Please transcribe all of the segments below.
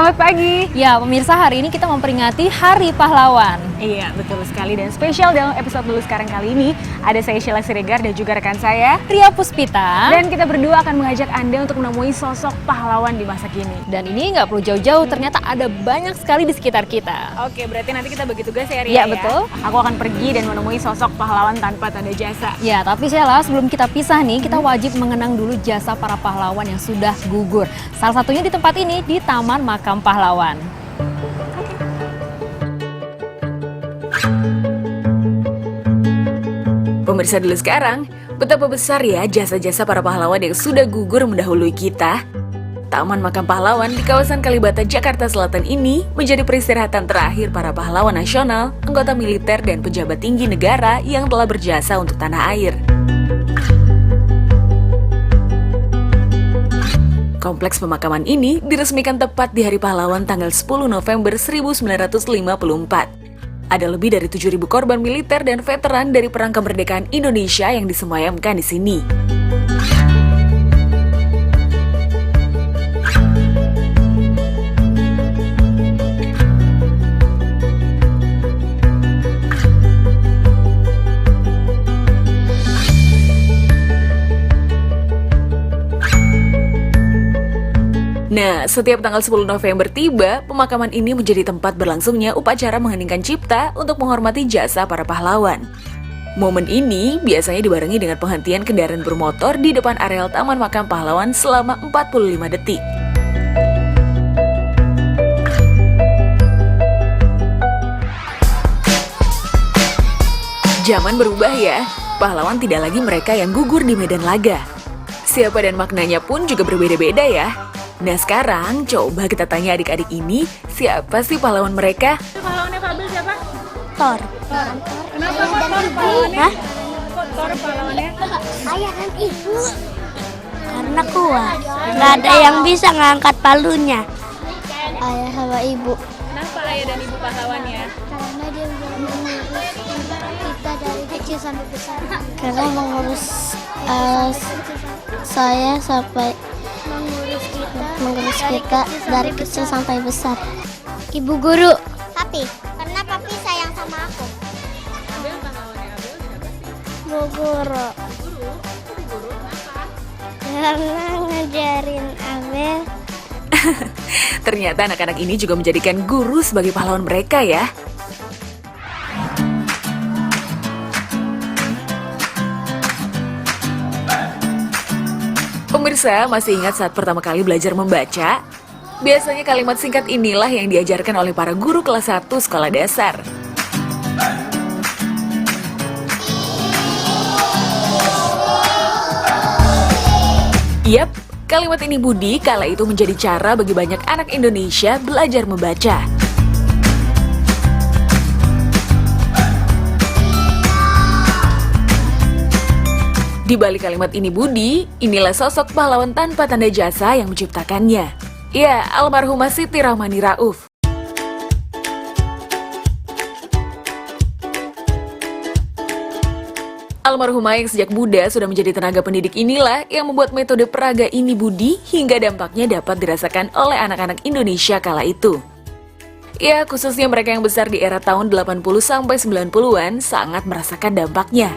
selamat pagi. Ya, pemirsa, hari ini kita memperingati Hari Pahlawan. Iya, betul sekali. Dan spesial dalam episode Dulu Sekarang kali ini, ada saya Sheila Siregar dan juga rekan saya, Ria Puspita. dan kita berdua akan mengajak Anda untuk menemui sosok pahlawan di masa kini. Dan ini nggak perlu jauh-jauh, ternyata ada banyak sekali di sekitar kita. Oke, berarti nanti kita bagi tugas ya, Ria. Ya, betul. Aku akan pergi dan menemui sosok pahlawan tanpa tanda jasa. Ya, tapi Sheila, sebelum kita pisah nih, kita wajib mengenang dulu jasa para pahlawan yang sudah gugur. Salah satunya di tempat ini, di Taman Makam Pahlawan. Pemirsa Dulu Sekarang, betapa besar ya jasa-jasa para pahlawan yang sudah gugur mendahului kita. Taman Makam Pahlawan di kawasan Kalibata, Jakarta Selatan ini menjadi peristirahatan terakhir para pahlawan nasional, anggota militer, dan pejabat tinggi negara yang telah berjasa untuk tanah air. Kompleks pemakaman ini diresmikan tepat di Hari Pahlawan tanggal 10 November 1954. Ada lebih dari 7.000 korban militer dan veteran dari Perang Kemerdekaan Indonesia yang disemayamkan di sini. Nah, setiap tanggal 10 November tiba, pemakaman ini menjadi tempat berlangsungnya upacara mengheningkan cipta untuk menghormati jasa para pahlawan. Momen ini biasanya dibarengi dengan penghentian kendaraan bermotor di depan areal Taman Makam Pahlawan selama 45 detik. Zaman berubah ya, pahlawan tidak lagi mereka yang gugur di medan laga. Siapa dan maknanya pun juga berbeda-beda ya. Nah sekarang coba kita tanya adik-adik ini, siapa sih pahlawan mereka? Pahlawannya Fabel siapa? Thor. Kenapa kok Thor pahlawannya? Hah? Kok Thor pahlawannya? Ayah dan ibu. Karena kuat. Nggak ada yang bisa ngangkat palunya. Ayah sama ibu. Kenapa ayah dan ibu pahlawannya? Karena dia mengurus kita dari kecil sampai besar. Karena mengurus saya sampai mengurus kita dari kecil sampai besar. Ibu guru. Papi, karena papi sayang sama aku. Abel pahlawannya Abel siapa sih? Bu guru. Guru? Kok guru? Kenapa? Karena ngajarin Abel. Ternyata anak-anak ini juga menjadikan guru sebagai pahlawan mereka ya. Pemirsa, masih ingat saat pertama kali belajar membaca? Biasanya kalimat singkat inilah yang diajarkan oleh para guru kelas 1 sekolah dasar. Yap, kalimat ini Budi kala itu menjadi cara bagi banyak anak Indonesia belajar membaca. Di balik kalimat ini Budi, inilah sosok pahlawan tanpa tanda jasa yang menciptakannya. Ya, almarhumah Siti Rahmani Rauf. Almarhumah yang sejak muda sudah menjadi tenaga pendidik inilah yang membuat metode peraga ini Budi hingga dampaknya dapat dirasakan oleh anak-anak Indonesia kala itu. Ya, khususnya mereka yang besar di era tahun 80 sampai 90-an sangat merasakan dampaknya.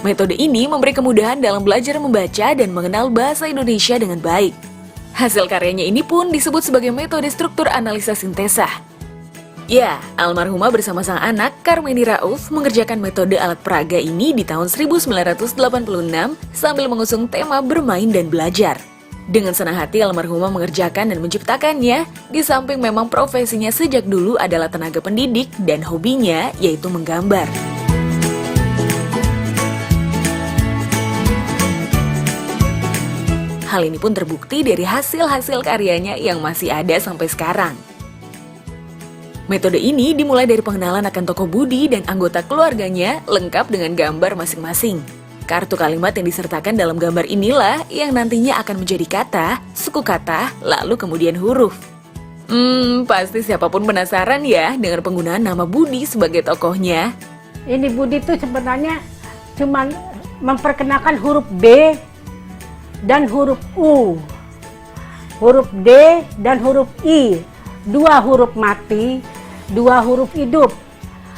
Metode ini memberi kemudahan dalam belajar membaca dan mengenal bahasa Indonesia dengan baik. Hasil karyanya ini pun disebut sebagai metode struktur analisa sintesa. Ya, almarhumah bersama sang anak, Karmeni Rauf, mengerjakan metode alat peraga ini di tahun 1986 sambil mengusung tema bermain dan belajar. Dengan senang hati almarhumah mengerjakan dan menciptakannya, di samping memang profesinya sejak dulu adalah tenaga pendidik dan hobinya yaitu menggambar. Hal ini pun terbukti dari hasil-hasil karyanya yang masih ada sampai sekarang. Metode ini dimulai dari pengenalan akan tokoh Budi dan anggota keluarganya lengkap dengan gambar masing-masing. Kartu kalimat yang disertakan dalam gambar inilah yang nantinya akan menjadi kata, suku kata, lalu kemudian huruf. Pasti siapapun penasaran ya dengan penggunaan nama Budi sebagai tokohnya. Ini Budi itu sebenarnya cuman memperkenalkan huruf B dan huruf U, huruf D dan huruf I, 2 huruf mati, 2 huruf hidup.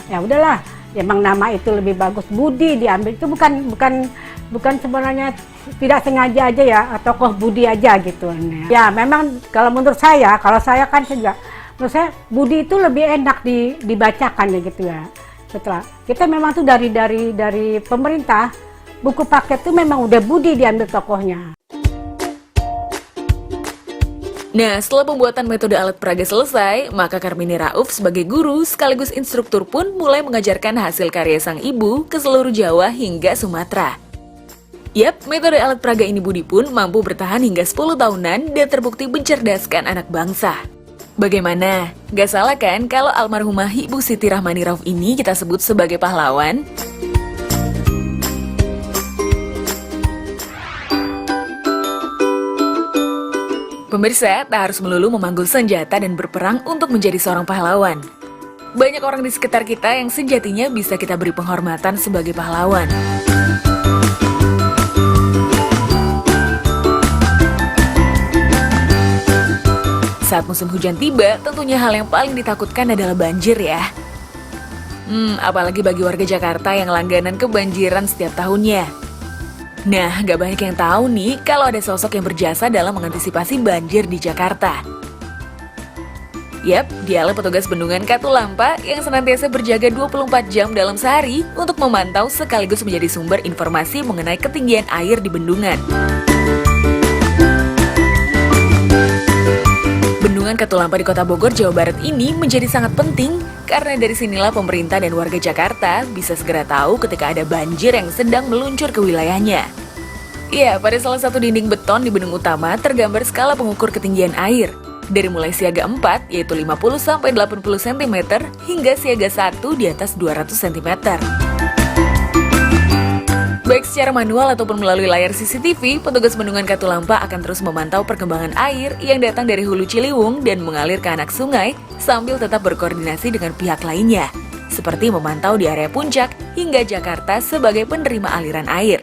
Ya udahlah, emang nama itu lebih bagus. Budi diambil itu bukan sebenarnya tidak sengaja aja ya, tokoh Budi aja gitu. Ya memang kalau menurut saya, kalau saya kan juga, menurut saya Budi itu lebih enak dibacakan ya gitu ya. Setelah kita memang tuh dari pemerintah, buku paket tuh memang udah Budi diambil tokohnya. Nah, setelah pembuatan metode alat peraga selesai, maka Karmini Rauf sebagai guru sekaligus instruktur pun mulai mengajarkan hasil karya sang ibu ke seluruh Jawa hingga Sumatera. Yap, metode alat peraga ini Budi pun mampu bertahan hingga 10 tahunan dan terbukti mencerdaskan anak bangsa. Bagaimana? Gak salah kan kalau almarhumah Ibu Siti Rahmani Rauf ini kita sebut sebagai pahlawan? Pemirsa, tak harus melulu memanggul senjata dan berperang untuk menjadi seorang pahlawan. Banyak orang di sekitar kita yang sejatinya bisa kita beri penghormatan sebagai pahlawan. Saat musim hujan tiba, tentunya hal yang paling ditakutkan adalah banjir ya. Apalagi bagi warga Jakarta yang langganan kebanjiran setiap tahunnya. Nah, gak banyak yang tahu nih kalau ada sosok yang berjasa dalam mengantisipasi banjir di Jakarta. Yap, dialah petugas bendungan Katulampa yang senantiasa berjaga 24 jam dalam sehari untuk memantau sekaligus menjadi sumber informasi mengenai ketinggian air di bendungan. Bendungan Katulampa di Kota Bogor, Jawa Barat ini menjadi sangat penting karena dari sinilah pemerintah dan warga Jakarta bisa segera tahu ketika ada banjir yang sedang meluncur ke wilayahnya. Ya, pada salah satu dinding beton di bendung utama tergambar skala pengukur ketinggian air. Dari mulai siaga 4 yaitu 50-80 cm hingga siaga 1 di atas 200 cm. Baik secara manual ataupun melalui layar CCTV, petugas bendungan Katulampa akan terus memantau perkembangan air yang datang dari hulu Ciliwung dan mengalir ke anak sungai sambil tetap berkoordinasi dengan pihak lainnya, seperti memantau di area puncak hingga Jakarta sebagai penerima aliran air.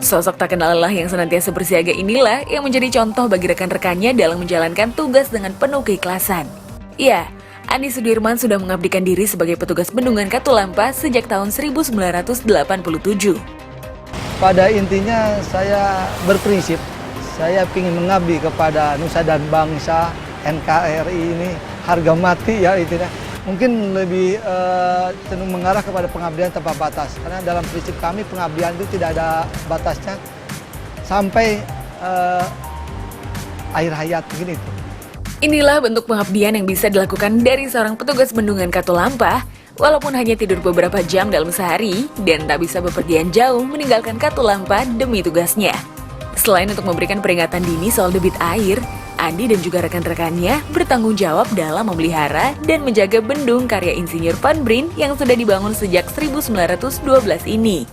Sosok tak kenal lelah yang senantiasa bersiaga inilah yang menjadi contoh bagi rekan-rekannya dalam menjalankan tugas dengan penuh keikhlasan. Ya, Andi Sudirman sudah mengabdikan diri sebagai petugas bendungan Katulampa sejak tahun 1987. Pada intinya saya berprinsip, saya ingin mengabdi kepada nusa dan bangsa. NKRI ini harga mati ya intinya. Mungkin lebih cenderung mengarah kepada pengabdian tanpa batas. Karena dalam prinsip kami pengabdian itu tidak ada batasnya sampai akhir hayat begini itu. Inilah bentuk pengabdian yang bisa dilakukan dari seorang petugas bendungan Katulampa, walaupun hanya tidur beberapa jam dalam sehari dan tak bisa bepergian jauh meninggalkan Katulampa demi tugasnya. Selain untuk memberikan peringatan dini soal debit air, Andi dan juga rekan-rekannya bertanggung jawab dalam memelihara dan menjaga bendung karya Insinyur Van Brien yang sudah dibangun sejak 1912 ini.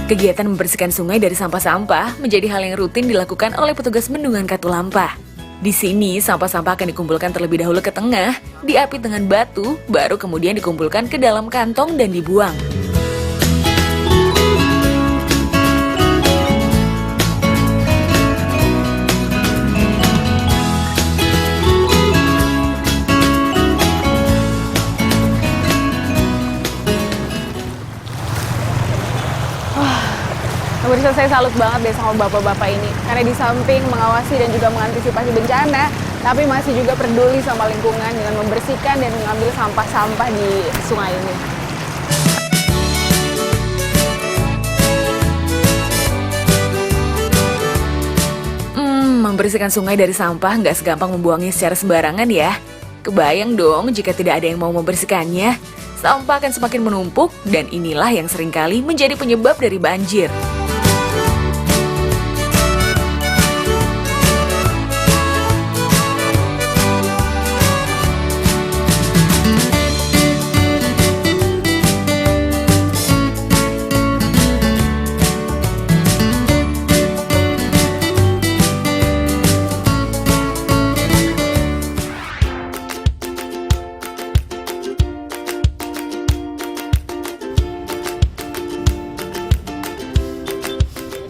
Kegiatan membersihkan sungai dari sampah-sampah menjadi hal yang rutin dilakukan oleh petugas bendungan Katulampa. Di sini, sampah-sampah akan dikumpulkan terlebih dahulu ke tengah, diapit dengan batu, baru kemudian dikumpulkan ke dalam kantong dan dibuang. Pemirsa, saya salut banget deh sama bapak-bapak ini. Karena di samping mengawasi dan juga mengantisipasi bencana, tapi masih juga peduli sama lingkungan dengan membersihkan dan mengambil sampah-sampah di sungai ini. Membersihkan sungai dari sampah nggak segampang membuangnya secara sembarangan ya. Kebayang dong jika tidak ada yang mau membersihkannya. Sampah akan semakin menumpuk dan inilah yang seringkali menjadi penyebab dari banjir.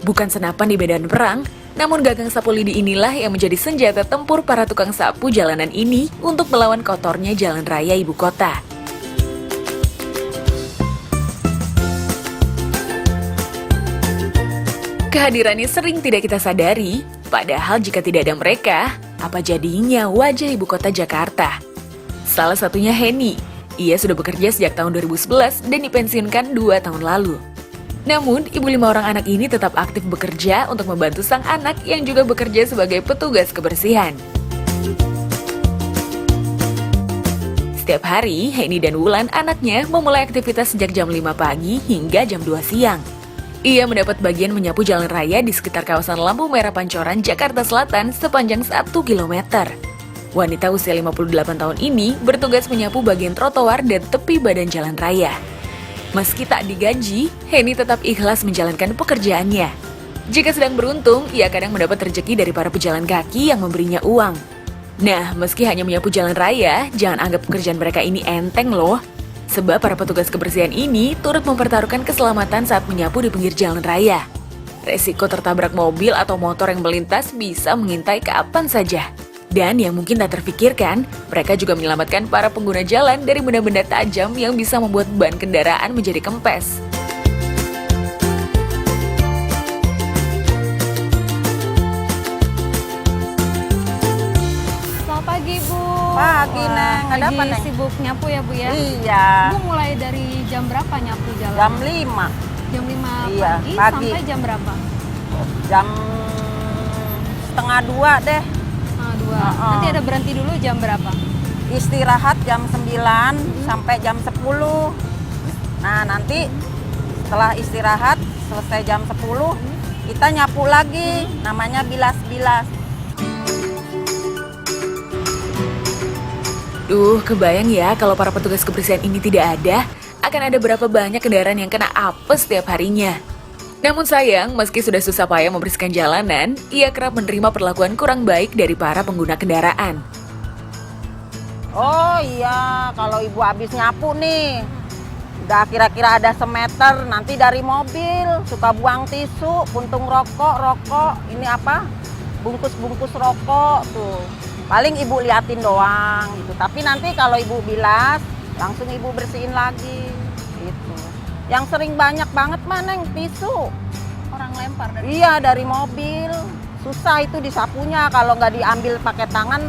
Bukan senapan di medan perang, namun gagang sapu lidi inilah yang menjadi senjata tempur para tukang sapu jalanan ini untuk melawan kotornya jalan raya ibu kota. Kehadirannya sering tidak kita sadari, padahal jika tidak ada mereka, apa jadinya wajah ibu kota Jakarta? Salah satunya Henny. Ia sudah bekerja sejak tahun 2011 dan dipensiunkan 2 tahun lalu. Namun, ibu 5 orang anak ini tetap aktif bekerja untuk membantu sang anak yang juga bekerja sebagai petugas kebersihan. Setiap hari, Henny dan Wulan anaknya memulai aktivitas sejak jam 5 pagi hingga jam 2 siang. Ia mendapat bagian menyapu jalan raya di sekitar kawasan lampu merah Pancoran, Jakarta Selatan sepanjang 1 km. Wanita usia 58 tahun ini bertugas menyapu bagian trotoar dan tepi badan jalan raya. Meski tak digaji, Henny tetap ikhlas menjalankan pekerjaannya. Jika sedang beruntung, ia kadang mendapat rezeki dari para pejalan kaki yang memberinya uang. Nah, meski hanya menyapu jalan raya, jangan anggap pekerjaan mereka ini enteng loh. Sebab para petugas kebersihan ini turut mempertaruhkan keselamatan saat menyapu di pinggir jalan raya. Resiko tertabrak mobil atau motor yang melintas bisa mengintai kapan saja. Dan yang mungkin tak terfikirkan, mereka juga menyelamatkan para pengguna jalan dari benda-benda tajam yang bisa membuat ban kendaraan menjadi kempes. Selamat pagi, Bu. Pagi, Neng. Ada apa, Lagi Neng? sibuk nyapu ya, Bu ya? Iya, Bu mulai dari jam berapa nyapu jalan? jam 5, Jam 5 Iya, pagi, pagi. sampai jam berapa? jam setengah 2 deh. Ah, 2. Heeh. Nanti ada berhenti dulu jam berapa? Istirahat jam 9 sampai jam 10. Nah, nanti setelah istirahat selesai jam 10, kita nyapu lagi, namanya bilas-bilas. Duh, kebayang ya kalau para petugas kebersihan ini tidak ada, akan ada berapa banyak kendaraan yang kena apes setiap harinya. Namun sayang, meski sudah susah payah membersihkan jalanan, ia kerap menerima perlakuan kurang baik dari para pengguna kendaraan. Oh iya, kalau ibu habis nyapu nih, udah kira-kira ada semeter, nanti dari mobil suka buang tisu, puntung rokok, ini apa, bungkus-bungkus rokok tuh. Paling ibu liatin doang gitu, tapi nanti kalau ibu bilas, langsung ibu bersihin lagi gitu. Yang sering banyak banget mana yang tisu. Orang lempar dari Iya, dari mobil. Susah itu disapunya, kalau nggak diambil pakai tangan,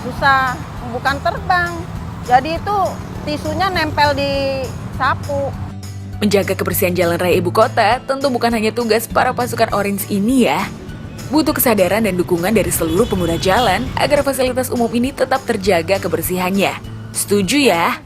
susah. Bukan terbang. Jadi itu tisunya nempel di sapu. Menjaga kebersihan jalan raya ibu kota tentu bukan hanya tugas para pasukan Orange ini ya. Butuh kesadaran dan dukungan dari seluruh pengguna jalan agar fasilitas umum ini tetap terjaga kebersihannya. Setuju ya?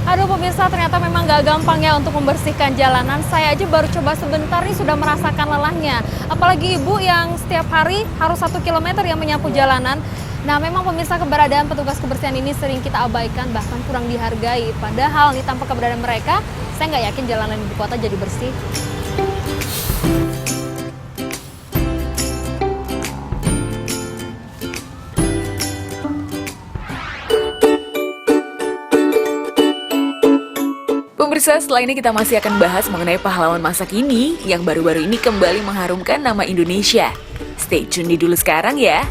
Aduh pemirsa, ternyata memang gak gampang ya untuk membersihkan jalanan. Saya aja baru coba sebentar nih sudah merasakan lelahnya. Apalagi ibu yang setiap hari harus 1 kilometer yang menyapu jalanan. Nah memang pemirsa, keberadaan petugas kebersihan ini sering kita abaikan, bahkan kurang dihargai. Padahal nih tanpa keberadaan mereka, saya nggak yakin jalanan ibu kota jadi bersih. Pemirsa, setelah ini kita masih akan bahas mengenai pahlawan masa kini yang baru-baru ini kembali mengharumkan nama Indonesia. Stay tune di Dulu Sekarang ya.